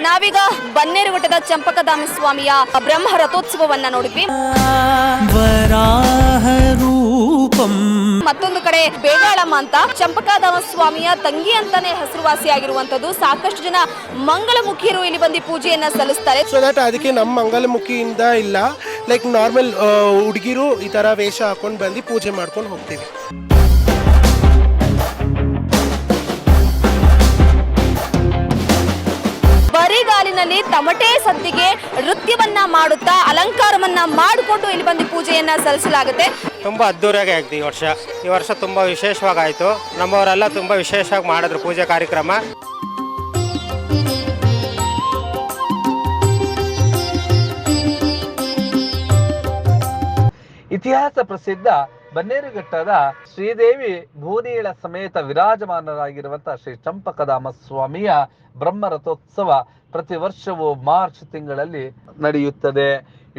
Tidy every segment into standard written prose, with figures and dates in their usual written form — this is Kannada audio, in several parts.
ನಾವೀಗ ಬನ್ನೇರುಘಟ್ಟದ ಚಂಪಕಧಾಮ ಸ್ವಾಮಿಯ ಬ್ರಹ್ಮ ರಥೋತ್ಸವವನ್ನ ನೋಡಿದ್ವಿ. ಮತ್ತೊಂದು ಕಡೆ ಬೇಗಾಳಮ್ಮ ಅಂತ ಚಂಪಕಧಾಮ ಸ್ವಾಮಿಯ ತಂಗಿ ಅಂತಾನೆ ಹೆಸರುವಾಸಿಯಾಗಿರುವಂತದ್ದು. ಸಾಕಷ್ಟು ಜನ ಮಂಗಳಮುಖಿಯರು ಇಲ್ಲಿ ಬಂದು ಪೂಜೆಯನ್ನ ಸಲ್ಲಿಸ್ತಾರೆ. ಸೊ ದಟ್ ಅದಕ್ಕೆ ನಮ್ಮ ಮಂಗಳಮುಖಿಯಿಂದ ಇಲ್ಲ, ಲೈಕ್ ನಾರ್ಮಲ್ ಹುಡುಗಿರು ಈ ತರ ವೇಷ ಹಾಕೊಂಡು ಬಂದು ಪೂಜೆ ಮಾಡ್ಕೊಂಡು ಹೋಗ್ತೀವಿ. ಬರಿಗಾಲಿನಲ್ಲಿ ತಮಟೆ ಸದ್ದಿಗೆ ನೃತ್ಯವನ್ನ ಮಾಡುತ್ತಾ ಅಲಂಕಾರವನ್ನ ಮಾಡಿಕೊಂಡು ಇಲ್ಲಿ ಬಂದು ಪೂಜೆಯನ್ನ ಸಲ್ಲಿಸಲಾಗುತ್ತೆ. ತುಂಬ ಅದ್ದೂರಿಯಾಗಿ ಆಯ್ತು ಈ ವರ್ಷ ತುಂಬ ವಿಶೇಷವಾಗಿ ಆಯಿತು. ನಮ್ಮವರೆಲ್ಲ ತುಂಬ ವಿಶೇಷವಾಗಿ ಮಾಡಿದ್ರು ಪೂಜೆ ಕಾರ್ಯಕ್ರಮ. ಇತಿಹಾಸ ಪ್ರಸಿದ್ಧ ಬನ್ನೇರುಘಟ್ಟದ ಶ್ರೀದೇವಿ ಭೂದೇಳ ಸಮೇತ ವಿರಾಜಮಾನರಾಗಿರುವಂತಹ ಶ್ರೀ ಚಂಪಕಧಾಮ ಸ್ವಾಮಿಯ ಬ್ರಹ್ಮ ರಥೋತ್ಸವ ಪ್ರತಿ ವರ್ಷವೂ ಮಾರ್ಚ್ ತಿಂಗಳಲ್ಲಿ ನಡೆಯುತ್ತದೆ.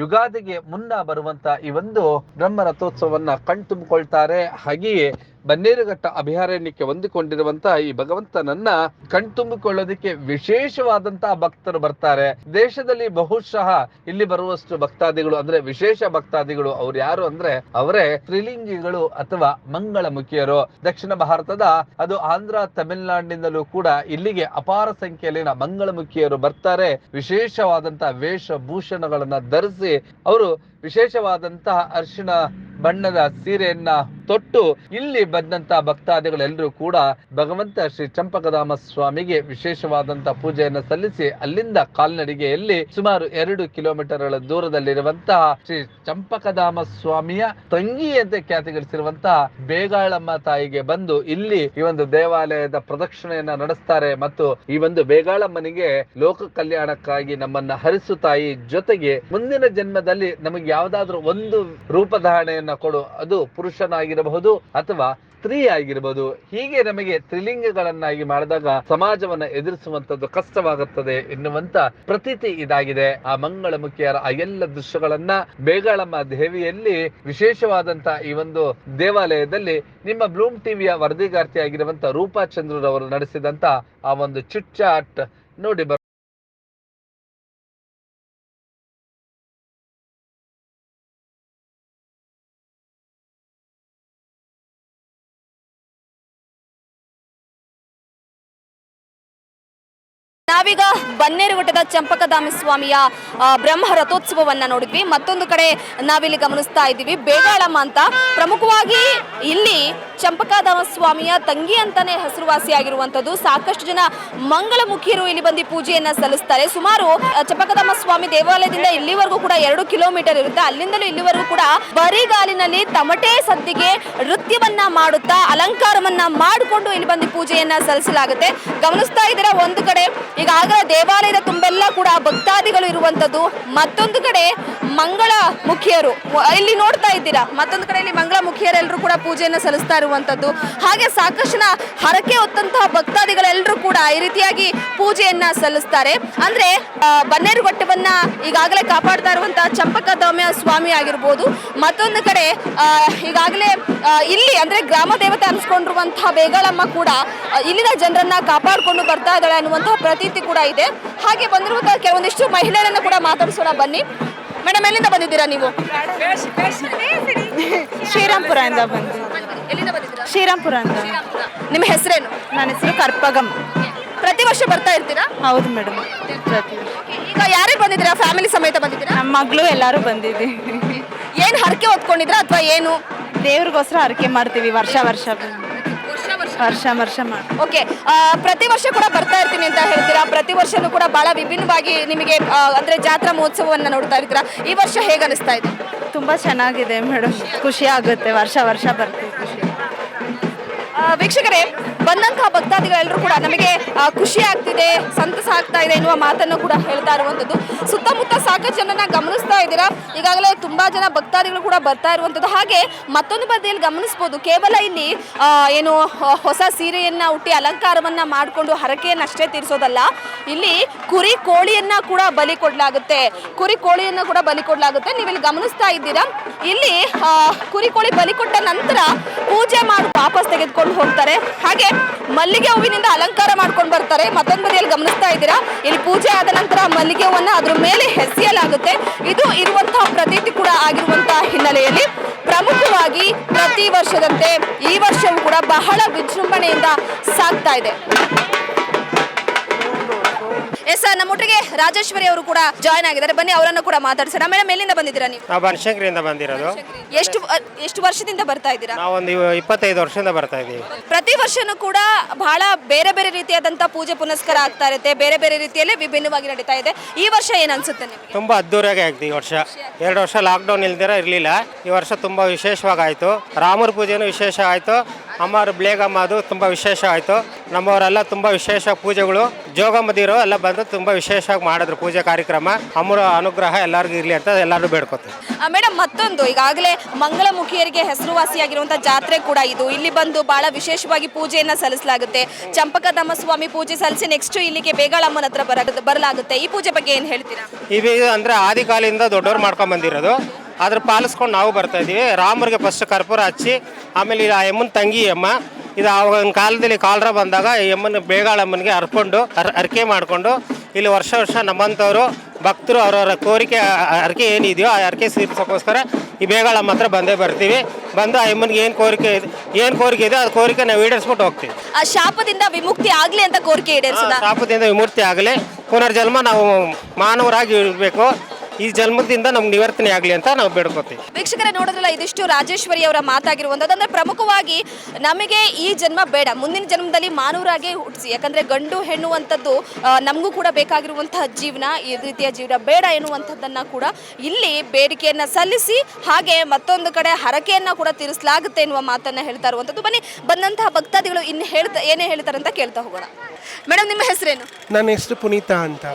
ಯುಗಾದಿಗೆ ಮುನ್ನ ಬರುವಂತ ಈ ಒಂದು ಬ್ರಹ್ಮ ರಥೋತ್ಸವವನ್ನ ಕಣ್ತುಂಬಿಕೊಳ್ತಾರೆ. ಹಾಗೆಯೇ ಬನ್ನೇರುಘಟ್ಟ ಅಭಯಾರಣ್ಯಕ್ಕೆ ಹೊಂದಿಕೊಂಡಿರುವಂತಹ ಈ ಭಗವಂತನನ್ನ ಕಣ್ತುಂಬಿಕೊಳ್ಳೋದಕ್ಕೆ ವಿಶೇಷವಾದಂತಹ ಭಕ್ತರು ಬರ್ತಾರೆ. ದೇಶದಲ್ಲಿ ಬಹುಶಃ ಇಲ್ಲಿ ಬರುವಷ್ಟು ಭಕ್ತಾದಿಗಳು ಅಂದ್ರೆ ವಿಶೇಷ ಭಕ್ತಾದಿಗಳು ಅವ್ರು ಯಾರು ಅಂದ್ರೆ ಅವರೇ ತ್ರಿಲಿಂಗಿಗಳು ಅಥವಾ ಮಂಗಳಮುಖಿಯರು. ದಕ್ಷಿಣ ಭಾರತದ ಅದು ಆಂಧ್ರ ತಮಿಳುನಾಡಿನಿಂದಲೂ ಕೂಡ ಇಲ್ಲಿಗೆ ಅಪಾರ ಸಂಖ್ಯೆಯಲ್ಲಿನ ಮಂಗಳಮುಖಿಯರು ಬರ್ತಾರೆ. ವಿಶೇಷವಾದಂತಹ ವೇಷಭೂಷಣಗಳನ್ನ ಧರಿಸಿ ಅವರು ವಿಶೇಷವಾದಂತಹ ಅರಿಶಿಣ ಬಣ್ಣದ ಸೀರೆಯನ್ನ ತೊಟ್ಟು ಇಲ್ಲಿ ಬಂದಂತಹ ಭಕ್ತಾದಿಗಳೆಲ್ಲರೂ ಕೂಡ ಭಗವಂತ ಶ್ರೀ ಚಂಪಕಧಾಮ ಸ್ವಾಮಿಗೆ ವಿಶೇಷವಾದಂತಹ ಪೂಜೆಯನ್ನು ಸಲ್ಲಿಸಿ ಅಲ್ಲಿಂದ ಕಾಲ್ನಡಿಗೆಯಲ್ಲಿ ಸುಮಾರು 2 ಕಿಲೋಮೀಟರ್ಗಳ ದೂರದಲ್ಲಿರುವಂತಹ ಶ್ರೀ ಚಂಪಕಧಾಮ ಸ್ವಾಮಿಯ ತಂಗಿಯಂತೆ ಖ್ಯಾತಿಗಳಿಸಿರುವಂತಹ ಬೇಗಾಳಮ್ಮ ತಾಯಿಗೆ ಬಂದು ಇಲ್ಲಿ ಈ ಒಂದು ದೇವಾಲಯದ ಪ್ರದಕ್ಷಿಣೆಯನ್ನ ನಡೆಸ್ತಾರೆ. ಮತ್ತು ಈ ಒಂದು ಬೇಗಾಳಮ್ಮನಿಗೆ ಲೋಕ ಕಲ್ಯಾಣಕ್ಕಾಗಿ ನಮ್ಮನ್ನ ಹರಿಸು ತಾಯಿ ಜೊತೆಗೆ ಮುಂದಿನ ಜನ್ಮದಲ್ಲಿ ನಮಗೆ ಯಾವುದಾದ್ರೂ ಒಂದು ರೂಪಧಾರಣೆಯನ್ನ ಕೊಡು, ಅದು ಪುರುಷನಾಗಿರಬಹುದು ಅಥವಾ ಸ್ತ್ರೀ ಆಗಿರಬಹುದು. ಹೀಗೆ ನಮಗೆ ತ್ರಿಲಿಂಗಗಳನ್ನಾಗಿ ಮಾಡಿದಾಗ ಸಮಾಜವನ್ನ ಎದುರಿಸುವಂತದ್ದು ಕಷ್ಟವಾಗುತ್ತದೆ ಎನ್ನುವಂತ ಪ್ರತೀತಿ ಇದಾಗಿದೆ. ಆ ಮಂಗಳಮುಖಿಯರ ಆ ಎಲ್ಲ ದೃಶ್ಯಗಳನ್ನ ಬೇಗಾಳಮ್ಮ ದೇವಿಯಲ್ಲಿ ವಿಶೇಷವಾದಂತಹ ಈ ಒಂದು ದೇವಾಲಯದಲ್ಲಿ ನಿಮ್ಮ ಬ್ಲೂಮ್ ಟಿವಿಯ ವರದಿಗಾರ್ತಿ ಆಗಿರುವಂತ ರೂಪಾ ಚಂದ್ರರವರು ನಡೆಸಿದಂತ ಆ ಒಂದು ಚಿಟ್ ಚಾಟ್ ನೋಡಿ. ನಾವೀಗ ಬನ್ನೇರುಘಟ್ಟದ ಚಂಪಕಧಾಮ ಸ್ವಾಮಿಯ ಬ್ರಹ್ಮ ರಥೋತ್ಸವವನ್ನ ನೋಡಿದ್ವಿ. ಮತ್ತೊಂದು ಕಡೆ ನಾವಿಲ್ಲಿ ಗಮನಿಸ್ತಾ ಇದ್ದೀವಿ ಬೇಗಾಳಮ್ಮ ಅಂತ. ಪ್ರಮುಖವಾಗಿ ಇಲ್ಲಿ ಚಂಪಕಧಾಮ ಸ್ವಾಮಿಯ ತಂಗಿ ಅಂತಾನೆ ಹೆಸರುವಾಸಿಯಾಗಿರುವಂತದ್ದು. ಸಾಕಷ್ಟು ಜನ ಮಂಗಳಮುಖಿಯರು ಇಲ್ಲಿ ಬಂದು ಪೂಜೆಯನ್ನ ಸಲ್ಲಿಸ್ತಾರೆ. ಸುಮಾರು ಚಂಪಕಧಾಮ ಸ್ವಾಮಿ ದೇವಾಲಯದಿಂದ ಇಲ್ಲಿವರೆಗೂ ಕೂಡ 2 ಕಿಲೋಮೀಟರ್ ಇರುತ್ತೆ. ಅಲ್ಲಿಂದಲೂ ಇಲ್ಲಿವರೆಗೂ ಕೂಡ ಬರಿಗಾಲಿನಲ್ಲಿ ತಮಟೆ ಸದ್ದಿಗೆ ನೃತ್ಯವನ್ನ ಮಾಡುತ್ತಾ ಅಲಂಕಾರವನ್ನ ಮಾಡಿಕೊಂಡು ಇಲ್ಲಿ ಬಂದು ಪೂಜೆಯನ್ನ ಸಲ್ಲಿಸಲಾಗುತ್ತೆ. ಗಮನಿಸ್ತಾ ಇದ್ದೀರಾ, ಒಂದು ಕಡೆ ಈಗಾಗಲೇ ದೇವಾಲಯದ ತುಂಬೆಲ್ಲ ಕೂಡ ಭಕ್ತಾದಿಗಳು ಇರುವಂತದ್ದು, ಮತ್ತೊಂದು ಕಡೆ ಮಂಗಳ ಮುಖಿಯರು ಇಲ್ಲಿ ನೋಡ್ತಾ ಇದ್ದೀರಾ. ಮತ್ತೊಂದು ಕಡೆ ಇಲ್ಲಿ ಮಂಗಳ ಮುಖಿಯರೆಲ್ಲರೂ ಕೂಡ ಪೂಜೆಯನ್ನು ಸಲ್ಲಿಸ್ತಾ ಇರುವಂತದ್ದು. ಹಾಗೆ ಸಾಕಷ್ಟು ಜನ ಹರಕೆ ಹೊತ್ತಂತಹ ಭಕ್ತಾದಿಗಳೆಲ್ಲರೂ ಕೂಡ ಈ ರೀತಿಯಾಗಿ ಪೂಜೆಯನ್ನ ಸಲ್ಲಿಸ್ತಾರೆ. ಅಂದ್ರೆ ಬನ್ನೇರುಘಟ್ಟವನ್ನ ಈಗಾಗಲೇ ಕಾಪಾಡ್ತಾ ಇರುವಂತಹ ಚಂಪಕಧಾಮ ಸ್ವಾಮಿ ಆಗಿರ್ಬೋದು, ಮತ್ತೊಂದು ಕಡೆ ಈಗಾಗಲೇ ಇಲ್ಲಿ ಅಂದ್ರೆ ಗ್ರಾಮ ದೇವತೆ ಅನ್ಸ್ಕೊಂಡಿರುವಂತಹ ಬೇಗಾಳಮ್ಮ ಕೂಡ ಇಲ್ಲಿನ ಜನರನ್ನ ಕಾಪಾಡಿಕೊಂಡು ಬರ್ತಾ ಇದ್ದಾಳೆ ಅನ್ನುವಂತಹ ಪ್ರತೀತಿ ಕೂಡ ಇದೆ. ಹಾಗೆ ಬಂದಿರುವಂತಹ ಕೆಲವೊಂದಿಷ್ಟು ಮಹಿಳೆಯರನ್ನ ಕೂಡ ಮಾತಾಡಿಸೋಣ ಬನ್ನಿ. ಮೇಡಮ್, ಎಲ್ಲಿಂದ ಬಂದಿದ್ದೀರಾ ನೀವು? ಶ್ರೀರಾಮ್ಪುರದಿಂದ ಬಂದು. ಎಲ್ಲಿಂದ ಬಂದಿದ್ದೀರಾ? ಶ್ರೀರಾಮ್ಪುರ ಅಂತ. ನಿಮ್ಮ ಹೆಸರೇನು? ನನ್ನ ಹೆಸರು ಕರ್ಪಗಂ. ಪ್ರತಿ ವರ್ಷ ಬರ್ತಾ ಇರ್ತೀರಾ? ಹೌದು ಮೇಡಮ್, ಪ್ರತಿ ಈಗ ಯಾರ್ಯಾರು ಬಂದಿದ್ದೀರಾ? ಫ್ಯಾಮಿಲಿ ಸಮೇತ ಬಂದಿದ್ದೀರಾ? ನಮ್ಮ ಮಗಳು ಎಲ್ಲರೂ ಬಂದಿದ್ದೀವಿ. ಏನ್ ಹರಕೆ ಹೊತ್ಕೊಂಡಿದ್ರಾ ಅಥವಾ ಏನು? ದೇವ್ರಿಗೋಸ್ಕರ ಹರಕೆ ಮಾಡ್ತೀವಿ ವರ್ಷ ವರ್ಷ ಮಾಡಿ. ಓಕೆ, ಪ್ರತಿ ವರ್ಷ ಕೂಡ ಬರ್ತಾ ಇರ್ತೀನಿ ಅಂತ ಹೇಳ್ತೀರಾ. ಪ್ರತಿ ವರ್ಷನೂ ಕೂಡ ಬಹಳ ವಿಭಿನ್ನವಾಗಿ ನಿಮಗೆ ಅಂದ್ರೆ ಜಾತ್ರಾ ಮಹೋತ್ಸವವನ್ನ ನೋಡ್ತಾ ಇರ್ತೀರಾ. ಈ ವರ್ಷ ಹೇಗೆ ಅನಿಸ್ತಾ ಇದೆ? ತುಂಬಾ ಚೆನ್ನಾಗಿದೆ ಮೇಡಮ್, ಖುಷಿ ಆಗುತ್ತೆ. ವರ್ಷ ಬರ್ತೀವಿ, ಖುಷಿ. ವೀಕ್ಷಕರೇ, ಬಂದಂತಹ ಭಕ್ತಾದಿಗಳೆಲ್ಲರೂ ಕೂಡ ನಮಗೆ ಖುಷಿ ಆಗ್ತಿದೆ, ಸಂತಸ ಆಗ್ತಾ ಇದೆ ಎನ್ನುವ ಮಾತನ್ನು ಕೂಡ ಹೇಳ್ತಾ ಇರುವಂಥದ್ದು. ಸುತ್ತಮುತ್ತ ಸಾಕಷ್ಟು ಜನನ ಗಮನಿಸ್ತಾ ಇದ್ದೀರಾ. ಈಗಾಗಲೇ ತುಂಬಾ ಜನ ಭಕ್ತಾದಿಗಳು ಕೂಡ ಬರ್ತಾ ಇರುವಂಥದ್ದು. ಹಾಗೆ ಮತ್ತೊಂದು ಬದಿಯಲ್ಲಿ ಗಮನಿಸ್ಬೋದು, ಕೇವಲ ಇಲ್ಲಿ ಏನು ಹೊಸ ಸೀರೆಯನ್ನ ಉಟ್ಟಿ ಅಲಂಕಾರವನ್ನ ಮಾಡಿಕೊಂಡು ಹರಕೆಯನ್ನು ಅಷ್ಟೇ ತೀರಿಸೋದಲ್ಲ, ಇಲ್ಲಿ ಕುರಿ ಕೋಳಿಯನ್ನ ಕೂಡ ಬಲಿ ಕೊಡಲಾಗುತ್ತೆ. ನೀವಿಲ್ಲಿ ಗಮನಿಸ್ತಾ ಇದ್ದೀರಾ. ಇಲ್ಲಿ ಕುರಿ ಕೋಳಿ ಬಲಿ ಕೊಟ್ಟ ನಂತರ ಪೂಜೆ ಮಾಡಿ ವಾಪಸ್ ತೆಗೆದುಕೊಂಡು ಹೋಗ್ತಾರೆ. ಹಾಗೆ ಮಲ್ಲಿಗೆ ಹೂವಿನಿಂದ ಅಲಂಕಾರ ಮಾಡ್ಕೊಂಡು ಬರ್ತಾರೆ. ಮತ್ತೊಂದು ಬದಿಯಲ್ಲಿ ಗಮನಿಸ್ತಾ ಇದ್ದೀರಾ, ಇಲ್ಲಿ ಪೂಜೆ ಆದ ನಂತರ ಮಲ್ಲಿಗೆ ಹೂವನ್ನ ಅದ್ರ ಮೇಲೆ ಎಸೆಯಲಾಗುತ್ತೆ. ಇದು ಇರುವಂತಹ ಪ್ರತೀತಿ ಕೂಡ ಆಗಿರುವಂತಹ ಹಿನ್ನೆಲೆಯಲ್ಲಿ ಪ್ರಮುಖವಾಗಿ ಪ್ರತಿ ವರ್ಷದಂತೆ ಈ ವರ್ಷವೂ ಕೂಡ ಬಹಳ ವಿಜೃಂಭಣೆಯಿಂದ ಸಾಗ್ತಾ ಇದೆ. ಎಸ್ ಸರ್, ನಮ್ಮೊಟ್ಟಿಗೆ ರಾಜೇಶ್ವರಿ ಅವರು ಕೂಡ ಜಾಯ್ನ್ ಆಗಿದ್ದಾರೆ. ಬನ್ನಿ ಅವರನ್ನು ಕೂಡ ಮಾತಾಡ್ಸೋಣ. ಮೇಡಮ್, ಎಲ್ಲಿಂದ ಬಂದಿದ್ದೀರಾ ನೀವು? ನಾವು ಬನಶಂಕರಿಯಿಂದ ಬಂದಿರೋದು. ಎಷ್ಟು ವರ್ಷದಿಂದ ಬರ್ತಾ ಇದ್ದೀರಾ? ನಾವೊಂದು 25 ವರ್ಷದಿಂದ ಬರ್ತಾ ಇದ್ದೀವಿ. ಪ್ರತಿ ವರ್ಷನೂ ಕೂಡ ಬಹಳ ಬೇರೆ ಬೇರೆ ರೀತಿಯಾದಂತಹ ಪೂಜೆ ಪುನಸ್ಕಾರ ಆಗ್ತಾ ಇರುತ್ತೆ, ಬೇರೆ ಬೇರೆ ರೀತಿಯಲ್ಲೇ ವಿಭಿನ್ನವಾಗಿ ನಡೀತಾ ಇದೆ. ಈ ವರ್ಷ ಏನ್ ಅನ್ಸುತ್ತೆ ನಿಮಗೆ? ತುಂಬ ಅದ್ದೂರಿಯಾಗಿ ಆಗಿದೆ ಈ ವರ್ಷ. 2 ವರ್ಷ ಲಾಕ್ಡೌನ್ ಇಲ್ದಿರ ಇರಲಿಲ್ಲ. ಈ ವರ್ಷ ತುಂಬ ವಿಶೇಷವಾಗಾಯಿತು. ರಾಮರ ಪೂಜೆನೂ ವಿಶೇಷ ಆಯಿತು. ಅಮ್ಮರು ಬ್ಲೇಗಮ್ಮ ಅದು ತುಂಬ ವಿಶೇಷ ಆಯಿತು. ನಮ್ಮವರೆಲ್ಲ ತುಂಬ ವಿಶೇಷ ಪೂಜೆಗಳು, ಜೋಗಮ್ಮದಿರು ಎಲ್ಲ ಬಂದು ತುಂಬ ವಿಶೇಷವಾಗಿ ಮಾಡಿದ್ರು ಪೂಜೆ ಕಾರ್ಯಕ್ರಮ. ಅಮ್ಮರ ಅನುಗ್ರಹ ಎಲ್ಲರಿಗೂ ಇರಲಿ ಅಂತ ಎಲ್ಲರೂ ಬೇಡ್ಕೊತೀವಿ. ಮೇಡಮ್, ಮತ್ತೊಂದು ಈಗಾಗಲೇ ಮಂಗಳಮುಖಿಯರಿಗೆ ಹೆಸರುವಾಸಿಯಾಗಿರುವಂಥ ಜಾತ್ರೆ ಕೂಡ ಇದು. ಇಲ್ಲಿ ಬಂದು ಬಹಳ ವಿಶೇಷವಾಗಿ ಪೂಜೆಯನ್ನು ಸಲ್ಲಿಸಲಾಗುತ್ತೆ. ಚಂಪಕಧಾಮ ಸ್ವಾಮಿ ಪೂಜೆ ಸಲ್ಲಿಸಿ ನೆಕ್ಸ್ಟ್ ಇಲ್ಲಿಗೆ ಬೇಗಾಳಮ್ಮನ ಹತ್ರ ಬರಲಾಗುತ್ತೆ. ಈ ಪೂಜೆ ಬಗ್ಗೆ ಏನು ಹೇಳ್ತೀರಾ? ಇವಾಗ ಅಂದರೆ ಆದಿಕಾಲದಿಂದ ದೊಡ್ಡವ್ರು ಮಾಡ್ಕೊಂಡು ಬಂದಿರೋದು, ಅದ್ರ ಪಾಲಿಸ್ಕೊಂಡು ನಾವು ಬರ್ತಾ ಇದ್ದೀವಿ. ರಾಮರಿಗೆ ಫಸ್ಟ್ ಕರ್ಪೂರ ಹಚ್ಚಿ, ಆಮೇಲೆ ಇದು ಆ ಯಮ್ಮನ ತಂಗಿ ಅಮ್ಮ, ಇದು ಆವಾಗಿನ ಕಾಲದಲ್ಲಿ ಕಾಲರ ಬಂದಾಗ ಯಮ್ಮನ ಬೇಗಾಳಮ್ಮನಿಗೆ ಅರ್ಕೆ ಮಾಡಿಕೊಂಡು ಇಲ್ಲಿ ವರ್ಷ ವರ್ಷ ನಮ್ಮಂಥವ್ರು ಭಕ್ತರು ಅವರವರ ಕೋರಿಕೆ ಅರ್ಕೆ ಏನಿದೆಯೋ ಆ ಅರ್ಕೆ ತೀರ್ಸೋಕ್ಕೋಸ್ಕರ ಈ ಬೇಗಾಳಮ್ಮ ಹತ್ರ ಬಂದೇ ಬರ್ತೀವಿ. ಬಂದು ಆ ಯಮ್ಮನಿಗೆ ಏನು ಕೋರಿಕೆ ಇದೆ ಆ ಕೋರಿಕೆ ನಾವು ಈಡೇರಿಸ್ಬಿಟ್ಟು ಹೋಗ್ತೀವಿ. ಆ ಶಾಪದಿಂದ ವಿಮುಕ್ತಿ ಆಗಲಿ ಅಂತ ಕೋರಿಕೆ ಈಡೇರಿಸೋದಾ? ಶಾಪದಿಂದ ವಿಮುಕ್ತಿ ಆಗಲಿ, ಪುನರ್ಜನ್ಮ ನಾವು ಮಾನವರಾಗಿ ಇರಬೇಕು, ಈ ಜನ್ಮದಿಂದ ನಮ್ಗೆ ನಿವರ್ತನೆ ಆಗಲಿ ಅಂತ ನಾವು ಬೇಡ್ಕೋತೀವಿ. ವೀಕ್ಷಕರೇ, ನೋಡಿದ್ರಲ್ಲ, ಇದಿಷ್ಟು ರಾಜೇಶ್ವರಿ ಅವರ ಮಾತಾಗಿರುವಂಥದ್ದು. ಅಂದರೆ ಪ್ರಮುಖವಾಗಿ ನಮಗೆ ಈ ಜನ್ಮ ಬೇಡ, ಮುಂದಿನ ಜನ್ಮದಲ್ಲಿ ಮಾನವರಾಗಿ ಹುಟ್ಟಿಸಿ. ಯಾಕಂದರೆ ಗಂಡು ಹೆಣ್ಣು ಅಂಥದ್ದು ನಮಗೂ ಕೂಡ ಬೇಕಾಗಿರುವಂತಹ ಜೀವನ, ಈ ರೀತಿಯ ಜೀವನ ಬೇಡ ಎನ್ನುವಂಥದ್ದನ್ನು ಕೂಡ ಇಲ್ಲಿ ಬೇಡಿಕೆಯನ್ನು ಸಲ್ಲಿಸಿ, ಹಾಗೆ ಮತ್ತೊಂದು ಕಡೆ ಹರಕೆಯನ್ನು ಕೂಡ ತೀರಿಸಲಾಗುತ್ತೆ ಎನ್ನುವ ಮಾತನ್ನು ಹೇಳ್ತಾ ಇರುವಂಥದ್ದು. ಬನ್ನಿ, ಬಂದಂತಹ ಭಕ್ತಾದಿಗಳು ಇನ್ನು ಏನೇ ಹೇಳ್ತಾರೆ ಅಂತ ಕೇಳ್ತಾ ಹೋಗೋಣ. ಮೇಡಮ್, ನಿಮ್ಮ ಹೆಸರೇನು? ನನ್ನ ಹೆಸರು ಪುನೀತಾ ಅಂತ.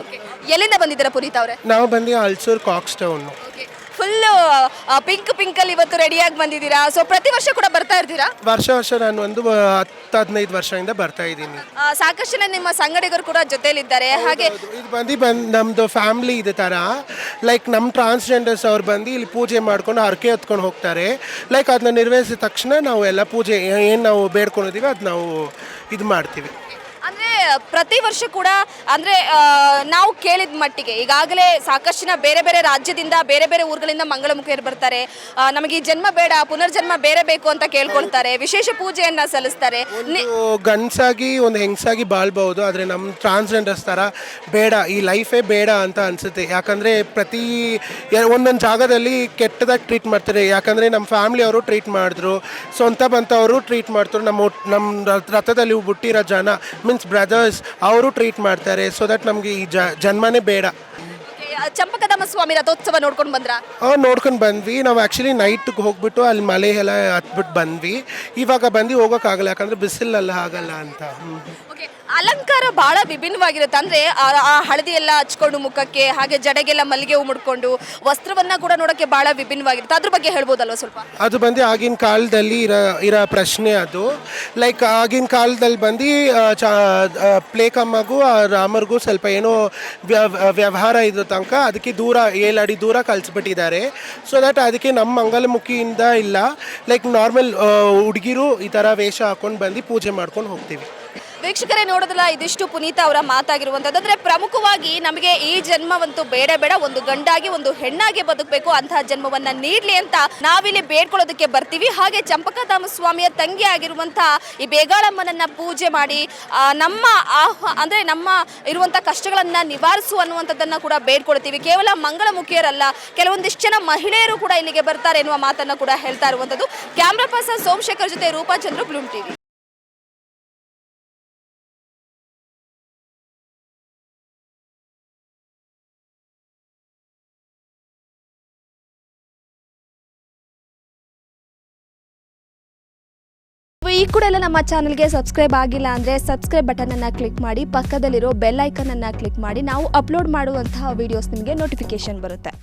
ಎಲ್ಲಿಂದ ಬಂದಿದ್ದೀರಾ ಪುನೀತಾ ಅವರೇ? ನಾವು ಬಂದು Ulsoor Cox town. Full pink ಅಲ್ಲಿ ಇವತ್ತು ರೆಡಿಯಾಗಿ ಬಂದಿದ್ದೀರಾ. ಸೊ ಪ್ರತಿ ವರ್ಷ ಕೂಡ ಬರ್ತಾ ಇರ್ತೀರಾ? ವರ್ಷ ನಾನು ಒಂದು 10-15 ವರ್ಷದಿಂದ ಬರ್ತಾ ಇದ್ದೀನಿ. ಸಾಕಷ್ಟು ಜನ ನಿಮ್ಮ ಸಂಗಡಿಗರು ಕೂಡ ಜೊತೆಲಿದ್ದಾರೆ. ಹಾಗೆ ಇದು ಬಂದು ನಮ್ಮದು ಫ್ಯಾಮಿಲಿ ಇದೆ ಥರ. ಲೈಕ್ ನಮ್ಮ ಟ್ರಾನ್ಸ್ಜೆಂಡರ್ಸ್ ಅವ್ರು ಬಂದು ಇಲ್ಲಿ ಪೂಜೆ ಮಾಡ್ಕೊಂಡು ಹರಕೆ ಹೊತ್ಕೊಂಡು ಹೋಗ್ತಾರೆ. ಲೈಕ್ ಅದನ್ನ ನೆರವೇರಿಸಿದ ತಕ್ಷಣ ನಾವು ಎಲ್ಲ ಪೂಜೆ ಏನು ನಾವು ಬೇಡ್ಕೊಂಡಿದ್ದೀವಿ ಅದು ನಾವು ಇದು ಮಾಡ್ತೀವಿ. ಅಂದರೆ ಪ್ರತಿ ವರ್ಷ ಕೂಡ ಅಂದರೆ ನಾವು ಕೇಳಿದ ಮಟ್ಟಿಗೆ ಈಗಾಗಲೇ ಸಾಕಷ್ಟು ಜನ ಬೇರೆ ಬೇರೆ ರಾಜ್ಯದಿಂದ ಬೇರೆ ಬೇರೆ ಊರುಗಳಿಂದ ಮಂಗಳಮುಖಿಯರು ಬರ್ತಾರೆ. ನಮಗೆ ಈ ಜನ್ಮ ಬೇಡ, ಪುನರ್ಜನ್ಮ ಬೇರೆ ಬೇಕು ಅಂತ ಕೇಳ್ಕೊಳ್ತಾರೆ. ವಿಶೇಷ ಪೂಜೆಯನ್ನು ಸಲ್ಲಿಸ್ತಾರೆ. ಗಂಡಸಾಗಿ ಒಂದು ಹೆಂಗಸಾಗಿ ಬಾಳ್ಬಹುದು, ಆದರೆ ನಮ್ಮ ಟ್ರಾನ್ಸ್ಜೆಂಡರ್ಸ್ ಥರ ಬೇಡ, ಈ ಲೈಫೇ ಬೇಡ ಅಂತ ಅನಿಸುತ್ತೆ. ಯಾಕಂದರೆ ಒಂದೊಂದು ಜಾಗದಲ್ಲಿ ಕೆಟ್ಟದಾಗಿ ಟ್ರೀಟ್ ಮಾಡ್ತಾರೆ. ಯಾಕಂದರೆ ನಮ್ಮ ಫ್ಯಾಮಿಲಿಯವರು ಟ್ರೀಟ್ ಮಾಡಿದ್ರು, ಸ್ವಂತ ಬಂತವರು ಟ್ರೀಟ್ ಮಾಡ್ತಾರೆ. ನಮ್ಮ ರಥದಲ್ಲಿ ಹುಟ್ಟಿರೋ ಜನ ಮೀನ್ಸ್ ಬ್ರದರ್ಸ್ ಅವರು ಟ್ರೀಟ್ ಮಾಡ್ತಾರೆ. ಸೊ ದಟ್ ನಮಗೆ ಈ ಜನ್ಮನೇ ಬೇಡ. ಚಂಪಕಧಾಮ ಸ್ವಾಮಿ ರಥೋತ್ಸವ ನೋಡ್ಕೊಂಡು ಬಂದ್ರಾ? ನೋಡ್ಕೊಂಡು ಬಂದ್ವಿ. ನಾವು ಆ್ಯಕ್ಚುಲಿ ನೈಟ್ಗೆ ಹೋಗ್ಬಿಟ್ಟು ಅಲ್ಲಿ ಮಲೆ ಎಲ್ಲ ಹತ್ಬಿಟ್ಟು ಬಂದ್ವಿ. ಇವಾಗ ಬಂದು ಹೋಗೋಕ್ಕಾಗಲ್ಲ, ಯಾಕಂದರೆ ಬಿಸಿಲೆಲ್ಲ ಆಗಲ್ಲ ಅಂತ. ಅಲಂಕಾರ ಬಹಳ ವಿಭಿನ್ನವಾಗಿರುತ್ತೆ. ಅಂದರೆ ಆ ಹಳದಿ ಎಲ್ಲ ಹಚ್ಕೊಂಡು ಮುಖಕ್ಕೆ, ಹಾಗೆ ಜಡೆಗೆಲ್ಲ ಮಲ್ಲಿಗೆ ಹೂ ಮುಡ್ಕೊಂಡು ವಸ್ತ್ರವನ್ನ ಕೂಡ ನೋಡೋಕ್ಕೆ ಬಹಳ ವಿಭಿನ್ನವಾಗಿರುತ್ತೆ. ಅದ್ರ ಬಗ್ಗೆ ಹೇಳ್ಬೋದಲ್ವ ಸ್ವಲ್ಪ? ಅದು ಬಂದು ಆಗಿನ ಕಾಲದಲ್ಲಿ ಇರೋ ಪ್ರಶ್ನೆ ಅದು. ಲೈಕ್ ಆಗಿನ ಕಾಲದಲ್ಲಿ ಬಂದು ಪ್ಲೇಕಮ್ಮಗೂ ರಾಮರಿಗೂ ಸ್ವಲ್ಪ ಏನೋ ವ್ಯವಹಾರ ಇದ್ದ ತನಕ ಅದಕ್ಕೆ ದೂರ 7 ಅಡಿ ದೂರ ಕಳಿಸ್ಬಿಟ್ಟಿದ್ದಾರೆ. ಸೊ ದಟ್ ಅದಕ್ಕೆ ನಮ್ಮ ಮಂಗಲಮುಖಿಯಿಂದ ಇಲ್ಲ, ಲೈಕ್ ನಾರ್ಮಲ್ ಹುಡುಗಿರು ಈ ಥರ ವೇಷ ಹಾಕೊಂಡು ಬಂದು ಪೂಜೆ ಮಾಡ್ಕೊಂಡು ಹೋಗ್ತೀವಿ. ವೀಕ್ಷಕರೇ, ನೋಡೋದಲ್ಲ, ಇದಿಷ್ಟು ಪುನೀತಾ ಅವರ ಮಾತಾಗಿರುವಂಥದ್ದು. ಅಂದರೆ ಪ್ರಮುಖವಾಗಿ ನಮಗೆ ಈ ಜನ್ಮವಂತೂ ಬೇಡ, ಒಂದು ಗಂಡಾಗಿ ಒಂದು ಹೆಣ್ಣಾಗಿ ಬದುಕಬೇಕು, ಅಂತಹ ಜನ್ಮವನ್ನು ನೀಡಲಿ ಅಂತ ನಾವಿಲ್ಲಿ ಬೇಡ್ಕೊಳ್ಳೋದಕ್ಕೆ ಬರ್ತೀವಿ. ಹಾಗೆ ಚಂಪಕಧಾಮ ಸ್ವಾಮಿಯ ತಂಗಿ ಆಗಿರುವಂತಹ ಈ ಬೇಗಾಳಮ್ಮನನ್ನ ಪೂಜೆ ಮಾಡಿ ನಮ್ಮ ನಮ್ಮ ಇರುವಂಥ ಕಷ್ಟಗಳನ್ನು ನಿವಾರಿಸು ಅನ್ನುವಂಥದ್ದನ್ನು ಕೂಡ ಬೇಡ್ಕೊಳ್ತೀವಿ. ಕೇವಲ ಮಂಗಳಮುಖಿಯರಲ್ಲ, ಕೆಲವೊಂದಿಷ್ಟು ಜನ ಮಹಿಳೆಯರು ಕೂಡ ಇಲ್ಲಿಗೆ ಬರ್ತಾರೆ ಎನ್ನುವ ಮಾತನ್ನು ಕೂಡ ಹೇಳ್ತಾ ಇರುವಂಥದ್ದು. ಕ್ಯಾಮ್ರಾ ಪರ್ಸನ್ ಸೋಮಶೇಖರ್ ಜೊತೆ ರೂಪಾ ಚಂದ್ರು, ಬ್ಲೂಮ್ ಟಿವಿ. ಈ ಕೂಡ ಎಲ್ಲ ನಮ್ಮ ಚಾನಲ್ಗೆ ಸಬ್ಸ್ಕ್ರೈಬ್ ಆಗಿಲ್ಲ ಅಂದರೆ ಸಬ್ಸ್ಕ್ರೈಬ್ ಬಟನನ್ನು ಕ್ಲಿಕ್ ಮಾಡಿ, ಪಕ್ಕದಲ್ಲಿರೋ ಬೆಲ್ ಐಕನನ್ನು ಕ್ಲಿಕ್ ಮಾಡಿ. ನಾವು ಅಪ್ಲೋಡ್ ಮಾಡುವಂತಹ ವಿಡಿಯೋಸ್ ನಿಮಗೆ ನೋಟಿಫಿಕೇಶನ್ ಬರುತ್ತೆ.